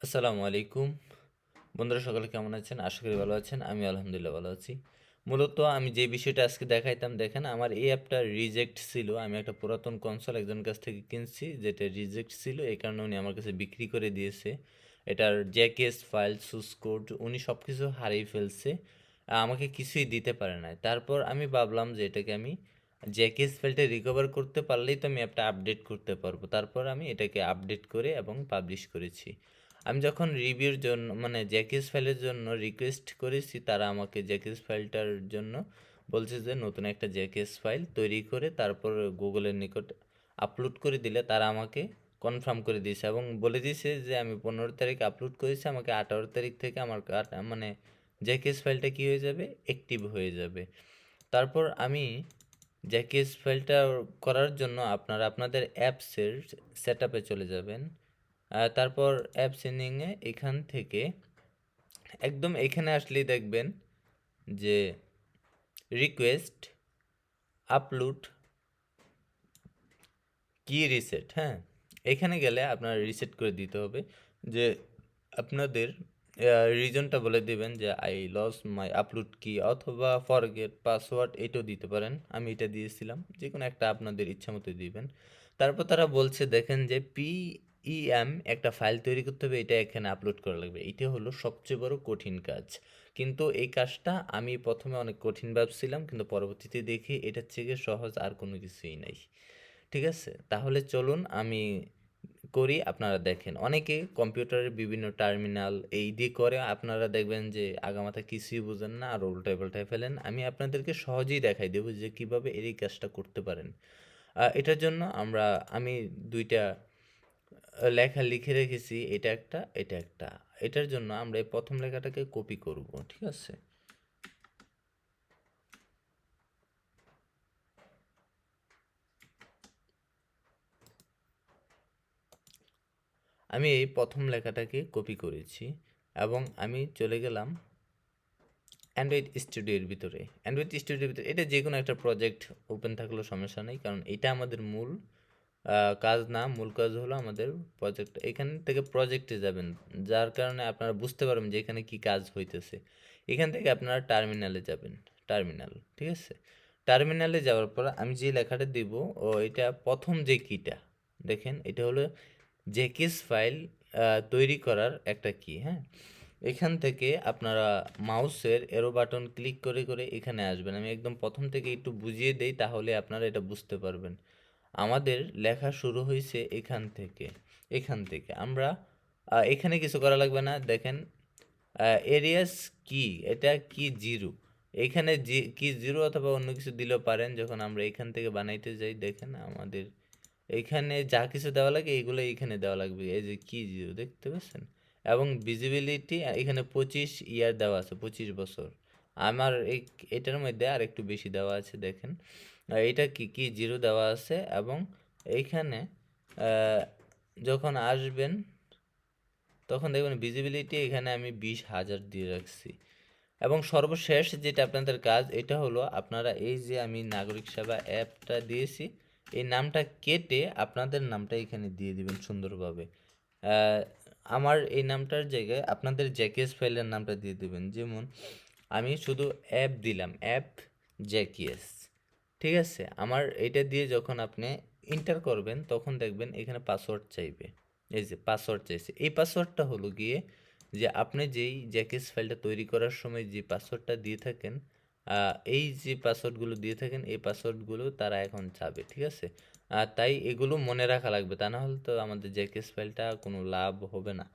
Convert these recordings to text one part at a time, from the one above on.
আসসালামু আলাইকুম বন্ধুরা, সকলে কেমন আছেন? আশা করি ভালো আছেন। আমি আলহামদুলিল্লাহ ভালো আছি। মূলত আমি যে বিষয়টা আজকে দেখাইতাম, দেখেন আমার এই অ্যাপটা রিজেক্ট ছিল। আমি একটা পুরাতন কনসোল একজনের কাছ থেকে কিনছি, যেটা রিজেক্ট ছিল। এই কারণে উনি আমার কাছে বিক্রি করে দিয়েছে। এটার জ্যাকেস ফাইল, সুস কোড, উনি সব কিছু হারিয়ে ফেলছে। আমাকে কিছুই দিতে পারে নাই। তারপর আমি ভাবলাম যে এটাকে আমি জ্যাকেস ফাইলটা রিকভার করতে পারলেই তো আমি অ্যাপটা আপডেট করতে পারবো। তারপর আমি এটাকে আপডেট করে এবং পাবলিশ করেছি। আমি যখন রিভিউর জন্য মানে জ্যাকিস ফাইলের জন্য রিকোয়েস্ট করেছি, তারা আমাকে জ্যাকিস ফাইলটার জন্য বলছে যে নতুন একটা জ্যাকিস ফাইল তৈরি করে তারপর গুগলের নিকট আপলোড করে দিলে তারা আমাকে কনফার্ম করে দিয়েছে এবং বলে দিয়েছে যে আমি 15 তারিখ আপলোড করেছি, আমাকে 18 তারিখ থেকে আমার মানে জ্যাকিস ফাইলটা কী হয়ে যাবে, অ্যাক্টিভ হয়ে যাবে। তারপর আমি জ্যাকিস ফাইলটা করার জন্য আপনারা আপনাদের অ্যাপসের সেট আপে চলে যাবেন। তারপর অ্যাপ সেন্ডিংয়ে এখান থেকে একদম এখানে আসলেই দেখবেন যে রিকোয়েস্ট আপলোড কি রিসেট, হ্যাঁ, এখানে গেলে আপনার রিসেট করে দিতে হবে। যে আপনাদের রিজনটা বলে দিবেন যে আই লস মাই আপলোড কি অথবা ফরগেট পাসওয়ার্ড, এটাও দিতে পারেন। আমি এটা দিয়েছিলাম, যে কোনো একটা আপনাদের ইচ্ছা মতো দিবেন। তারপর তারা বলছে দেখেন যে একটা ফাইল তৈরি করতে হবে, এটা এখানে আপলোড করা লাগবে। এটা হলো সবচেয়ে বড় কঠিন কাজ। কিন্তু এই কাজটা আমি প্রথমে অনেক কঠিন ভাবছিলাম, কিন্তু পরবর্তীতে দেখি এটার থেকে সহজ আর কোনো কিছুই নাই। ঠিক আছে, তাহলে চলুন আমি করি, আপনারা দেখেন। অনেকে কম্পিউটারের বিভিন্ন টার্মিনাল এই দিয়ে করে, আপনারা দেখবেন যে আগামাথা কিছুই বুঝেন না আর উল্টায় পাল্টায় ফেলেন। আমি আপনাদেরকে সহজেই দেখাই দেবো যে কিভাবে এই কাজটা করতে পারেন। এটার জন্য আমি দুইটা লেখা লিখে রেখেছি, এটা একটা, এটা একটা। এটার জন্য আমরা এই প্রথম লেখাটাকে কপি করব, ঠিক আছে। আমি এই প্রথম লেখাটাকে কপি করেছি এবং আমি চলে গেলাম অ্যান্ড্রয়েড স্টুডিওর ভিতরে। অ্যান্ড্রয়েড স্টুডিওর ভিতরে এটা যে কোনো একটা প্রজেক্ট ওপেন থাকলেও সমস্যা নেই, কারণ এটা আমাদের মূল কাজ না। মূল কাজ হলো আমাদের প্রজেক্ট। এখান থেকে প্রজেক্টে যাবেন, যার কারণে আপনারা বুঝতে পারবেন যে এখানে কি কাজ হইতেছে। এখান থেকে আপনারা টার্মিনালে যাবেন। টার্মিনাল, ঠিক আছে। টার্মিনালে যাওয়ার পর আমি যে লেখাটা দিব, এটা প্রথম যে কিটা দেখেন, এটা হলো জেকিস ফাইল তৈরি করার একটা কি, হ্যাঁ। এখান থেকে আপনারা মাউসের এরো বাটন ক্লিক করে করে এখানে আসবেন। আমি একদম প্রথম থেকে একটু বুঝিয়ে দেই, তাহলে আপনারা এটা বুঝতে পারবেন। আমাদের লেখা শুরু হয়েছে এখান থেকে। এখান থেকে আমরা এখানে কিছু করা লাগবে না। দেখেন এরিয়াস কি, এটা কি জিরো, এখানে কি জিরো অথবা অন্য কিছু দিলেও পারেন। যখন আমরা এখান থেকে বানাইতে যাই, দেখেন আমাদের এখানে যা কিছু দেওয়া লাগে এগুলো এখানে দেওয়া লাগবে। এই যে কি জিরো দেখতে পাচ্ছেন, এবং ভিজিবিলিটি এখানে 25 ইয়ার দেওয়া আছে, 25 বছর। আমার এটার মধ্যে আর একটু বেশি দেওয়া আছে, দেখেন এটা কি জিরো দেওয়া আছে। এবং এইখানে যখন আসবেন তখন দেখবেন ভিজিবিলিটি এখানে আমি 20,000 দিয়ে রাখছি। এবং সর্বশেষ যেটা আপনাদের কাজ, এটা হলো আপনারা এই যে আমি নাগরিক সেবা অ্যাপটা দিয়েছি, এই নামটা কেটে আপনাদের নামটা এখানে দিয়ে দিবেন সুন্দরভাবে। আমার এই নামটার জায়গায় আপনাদের জ্যাকেস ফাইলের নামটা দিয়ে দিবেন। যেমন আমি শুধু অ্যাপ দিলাম, অ্যাপ জ্যাকিএস, ঠিক আছে। আমার এটা দিয়ে যখন আপনি এন্টার করবেন তখন দেখবেন এখানে পাসওয়ার্ড চাইবে। এই যে পাসওয়ার্ড চাইছে, এই পাসওয়ার্ডটা হলো গিয়ে যে আপনি যেই জ্যাকেস ফাইলটা তৈরি করার সময় যে পাসওয়ার্ডটা দিয়ে থাকেন, এই যে পাসওয়ার্ডগুলো দিয়ে থাকেন, এই পাসওয়ার্ডগুলো তারা এখন চাবে, ঠিক আছে। তাই এগুলো মনে রাখা লাগবে, তা না হলে তো আমাদের জ্যাকেস ফাইলটা কোনো লাভ হবে না।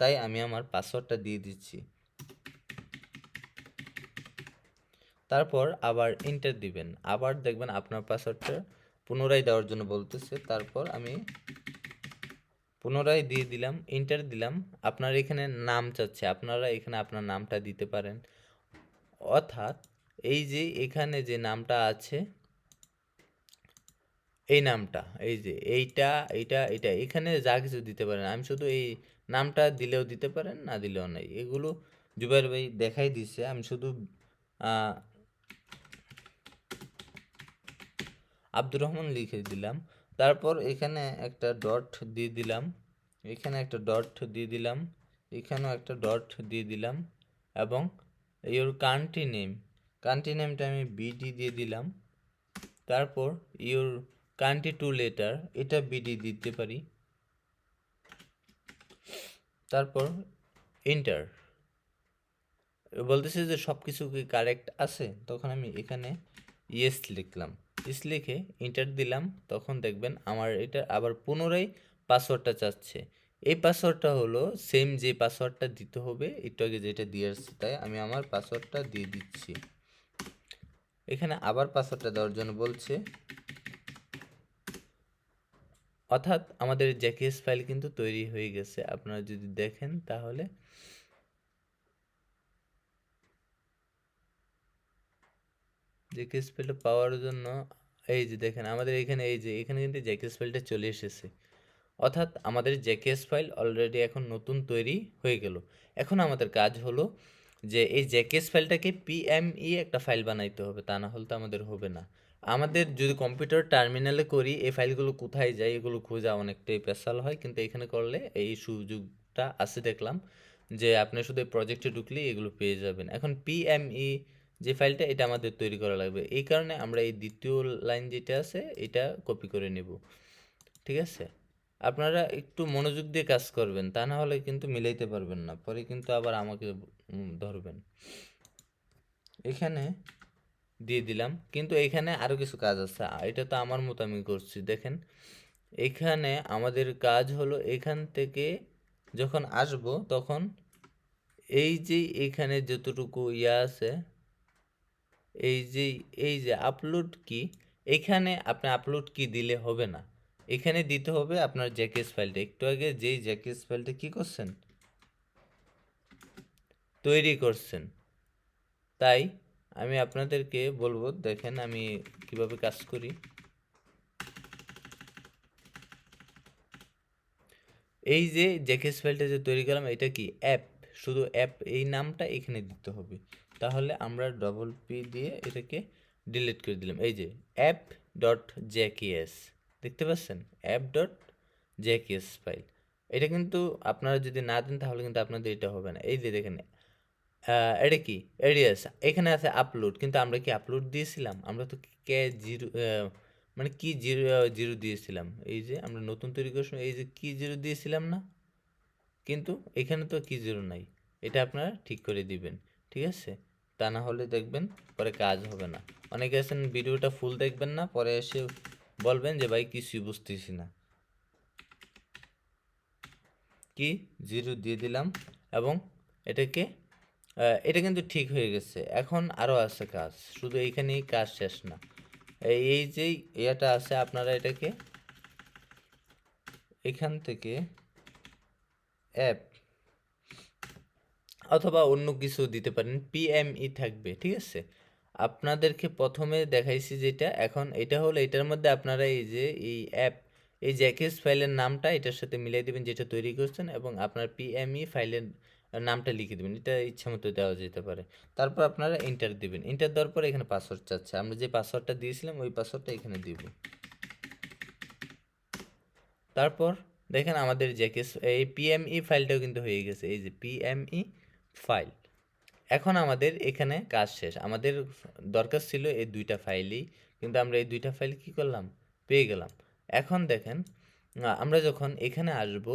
তাই আমি আমার পাসওয়ার্ডটা দিয়ে দিচ্ছি। তারপর আবার এন্টার দিবেন, আবার দেখবেন আপনার পাসওয়ার্ডটা পুনরায় দেওয়ার জন্য বলতেছে। তারপর আমি পুনরায় দিয়ে দিলাম, এন্টার দিলাম। আপনার এখানে নাম চাচ্ছে, আপনারা এখানে আপনার নামটা দিতে পারেন। অর্থাৎ এই যে এখানে যে নামটা আছে, এই নামটা, এই যে এইটা, এটা এখানে যা কিছু দিতে পারেন। আমি শুধু এই নামটা দিলেও দিতে পারেন, না দিলেও নাই। এগুলো জুবাইর ভাই দেখাই দিচ্ছে। আমি শুধু আব্দুর রহমান লিখে দিলাম। তারপর এখানে একটা ডট দিয়ে দিলাম, এখানে একটা ডট দিয়ে দিলাম। এখানেও একটা ডট দিয়ে দিলাম এবং ইওর কান্ট্রি নেমটা আমি বিডি দিয়ে দিলাম। তারপর ইওর কান্ট্রি টু লেটার এটা বিডি দিতে পারি। তারপর এন্টার বলতেছে যে সব কিছু কি কারেক্ট আছে, তখন আমি এখানে ইয়েস লিখলাম। ইয়েস লিখে এন্টার দিলাম, তখন দেখবেন আমার এটা আবার পুনরায় পাসওয়ার্ডটা চাচ্ছে। এই পাসওয়ার্ডটা হলো সেম যে পাসওয়ার্ডটা দিতে হবে একটু আগে যেটা দিয়ে আসছে, তাই আমি আমার পাসওয়ার্ডটা দিয়ে দিচ্ছি। এখানে আবার পাসওয়ার্ডটা দেওয়ার জন্য বলছে, অর্থাৎ আমাদের জ্যাকেস ফাইল কিন্তু তৈরি হয়ে গেছে। আপনারা যদি দেখেন তাহলে জ্যাকেস ফাইলটা পাওয়ার জন্য এই যে দেখেন আমাদের এখানে এখানে কিন্তু জ্যাকেস ফাইলটা চলে এসেছে। অর্থাৎ আমাদের জ্যাকেস ফাইল অলরেডি এখন নতুন তৈরি হয়ে গেল। এখন আমাদের কাজ হলো যে এই জ্যাকেস ফাইলটাকে পিএমই একটা ফাইল বানাইতে হবে, তা না হলে তো আমাদের হবে না। আমাদের যদি কম্পিউটার টার্মিনালে করি এই ফাইলগুলো কোথায় যায় এগুলো খোঁজা অনেকটাই পেশাল হয়, কিন্তু এখানে করলে এই সুযোগটা আছে দেখলাম যে আপনি শুধু প্রজেক্টে ঢুকলেই এগুলো পেয়ে যাবেন। এখন পিএমই যে ফাইলটা এটা আমাদের তৈরি করা লাগবে, এই কারণে আমরা এই দ্বিতীয় লাইন যেটা আছে এটা কপি করে নেব। ঠিক আছে, আপনারা একটু মনোযোগ দিয়ে কাজ করবেন, তা না হলে কিন্তু মিলাইতে পারবেন না, পরে কিন্তু আবার আমাকে ধরবেন। এখানে দিয়ে দিলাম, কিন্তু এখানে আরও কিছু কাজ আছে, এটা তো আমার মতো আমি করছি। দেখেন এখানে আমাদের কাজ হলো এখান থেকে যখন আসব তখন এই যে এখানে যতটুকু ইয়া আছে এই যে আপলোড কি, এখানে আপনি আপলোড কি দিলে হবে না, এখানে দিতে হবে আপনার জ্যাকেস ফাইলটা। একটু আগে যেই জ্যাকেস ফাইলটা কি করছেন তৈরি করছেন, তাই আমি আপনাদেরকে বলবো দেখেন আমি কিভাবে কাজ করি। এই যে জ্যাকেস ফাইলটা যে তৈরি করলাম এটা কি অ্যাপ, শুধু অ্যাপ এই নামটা এখানে দিতে হবে। তাহলে আমরা ডবল পি দিয়ে এটাকে ডিলিট করে দিলাম। এই যে অ্যাপ ডট জেকেএস দেখতে পাচ্ছেন, অ্যাপ ডট জেকেএস ফাইল। এটা কিন্তু আপনারা যদি না দেন তাহলে কিন্তু আপনাদের এটা হবে না। এই যে দেখেন এটা কি এরিয়াস, এখানে আছে আপলোড, কিন্তু আমরা কি আপলোড দিয়েছিলাম? আমরা তো কে জিরো মানে কি জিরো জিরো দিয়েছিলাম। এই যে আমরা নতুন তৈরি করার সময় এই যে কি জিরো দিয়েছিলাম না, কিন্তু এখানে তো কি জিরো নাই, এটা আপনারা ঠিক করে দিবেন। ঠিক আছে, তা না হলে দেখবেন পরে কাজ হবে না। অনেকে আছেন ভিডিওটা ফুল দেখবেন না, পরে এসে বলবেন যে ভাই কিছুই বুঝতেছি না। কি জিরো দিয়ে দিলাম এবং এটাকে এটা কিন্তু ঠিক হয়ে গেছে। এখন আরও আছে কাজ, শুধু এইখানেই কাজ শেষ না। এই যে এটা আছে আপনারা এটাকে এখান থেকে অ্যাপ অথবা অন্য কিছু দিতে পারেন, পিএমই থাকবে। ঠিক আছে, আপনাদেরকে প্রথমে দেখাইছি যেটা, এখন এটা হলো এটার মধ্যে আপনারা এই যে এই অ্যাপ এই জ্যাকেস ফাইলের নামটা এটার সাথে মিলিয়ে দেবেন যেটা তৈরি করছেন, এবং আপনার পিএমই ফাইলের নামটা লিখে দেবেন, এটা ইচ্ছা মতো দেওয়া যেতে পারে। তারপর আপনারা এন্টার দিবেন, এন্টার দেওয়ার পরে এখানে পাসওয়ার্ড চাচ্ছে, আমরা যে পাসওয়ার্ডটা দিয়েছিলাম ওই পাসওয়ার্ডটা এখানে দিব। তারপর দেখেন আমাদের জ্যাকেস এই পিএমই ফাইলটাও কিন্তু হয়ে গেছে, এই যে পিএমই ফাইল। এখন আমাদের এখানে কাজ শেষ, আমাদের দরকার ছিল এই দুইটা ফাইলই, কিন্তু আমরা এই দুইটা ফাইল কি করলাম পেয়ে গেলাম। এখন দেখেন আমরা যখন এখানে আসব,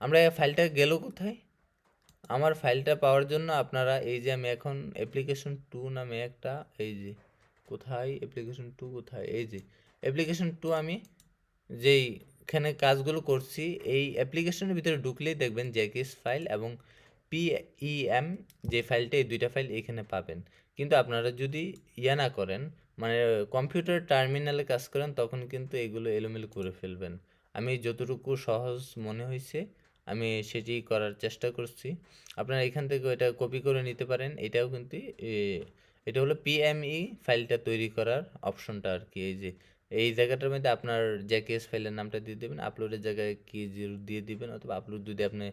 আমরা এই ফাইলটা গেল কোথায়? আমার ফাইলটা পাওয়ার জন্য আপনারা এই যে আমি এখন অ্যাপ্লিকেশন 2 নামে একটা এই যে কোথায় অ্যাপ্লিকেশন 2 কোথায়, এই যে অ্যাপ্লিকেশন 2 আমি যেইখানে কাজগুলো করছি এই অ্যাপ্লিকেশনের ভিতরে ঢুকলেই দেখবেন জ্যাকেস ফাইল এবং পিইএম যে ফাইলটা, এই দুইটা ফাইল এখানে পাবেন। কিন্তু আপনারা যদি ইয়া না করেন মানে কম্পিউটার টার্মিনালে কাজ করেন তখন কিন্তু এগুলো এলোমেলো করে ফেলবেন। আমি যতটুকু সহজ মনে হয়েছে আমি সেটি করার চেষ্টা করছি। আপনারা এখান থেকে এটা কপি করে নিতে পারেন, এটাও কিন্তু এটা হলো পিএমই ফাইলটা তৈরি করার অপশনটা আর কি। এই যে এই জায়গাটার মধ্যে আপনার জ্যাকেস ফাইলের নামটা দিয়ে দেবেন, আপলোডের জায়গায় কি জিরো দিয়ে দিবেন, অথবা আপলোড যদি আপনি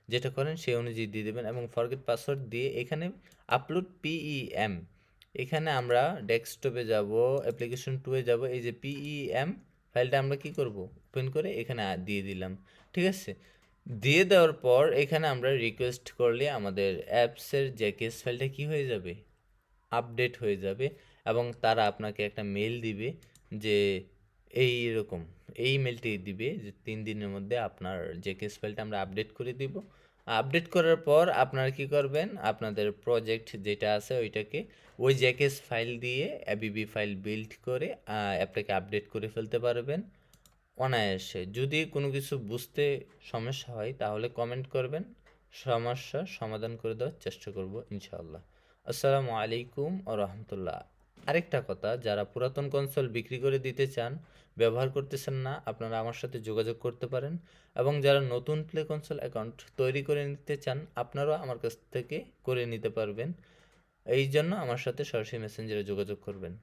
যেটা করেন সেই অনুযায়ী দিয়ে দেবেন, এবং ফরগেট পাসওয়ার্ড দিয়ে এখানে আপলোড পিইএম, এখানে আমরা ডেস্কটপে যাব, অ্যাপ্লিকেশন 2 এ যাব, এই যে পিইএম ফাইলটা আমরা কি করব ওপেন করে এখানে দিয়ে দিলাম। ঠিক আছে, দিয়ে দেওয়ার পর এখানে আমরা রিকোয়েস্ট করলে আমাদের অ্যাপসের জেকেস ফাইলটা কি হয়ে যাবে, আপডেট হয়ে যাবে, এবং তারা আপনাকে একটা মেল দিবে যে এইরকম, এই মেলটি দিবে যে 3 দিনের মধ্যে আপনার জেকেস ফাইলটা আমরা আপডেট করে দিব। আপডেট করার পর আপনারা কি করবেন, আপনাদের প্রজেক্ট যেটা আছে ওইটাকে ওই জেকেস ফাইল দিয়ে অ্যাবিবি ফাইল বিল্ড করে অ্যাপটাকে আপডেট করে ফেলতে পারবেন অনায়াসে। যদি কোনো কিছু বুঝতে সমস্যা হয় তাহলে কমেন্ট করবেন, সমস্যার সমাধান করে দেওয়ার চেষ্টা করব ইনশাআল্লাহ। আসসালামু আলাইকুম ও রহমতুল্লাহ। আরেকটা কথা, যারা পুরাতন কনসোল বিক্রি করে দিতে চান, ব্যবহার করতেছেন না, আপনারা আমার সাথে যোগাযোগ করতে পারেন, এবং যারা নতুন প্লে কনসোল অ্যাকাউন্ট তৈরি করে নিতে চান আপনারাও আমার কাছ থেকে করে নিতে পারবেন। এই জন্য আমার সাথে সরাসরি মেসেঞ্জারে যোগাযোগ করবেন।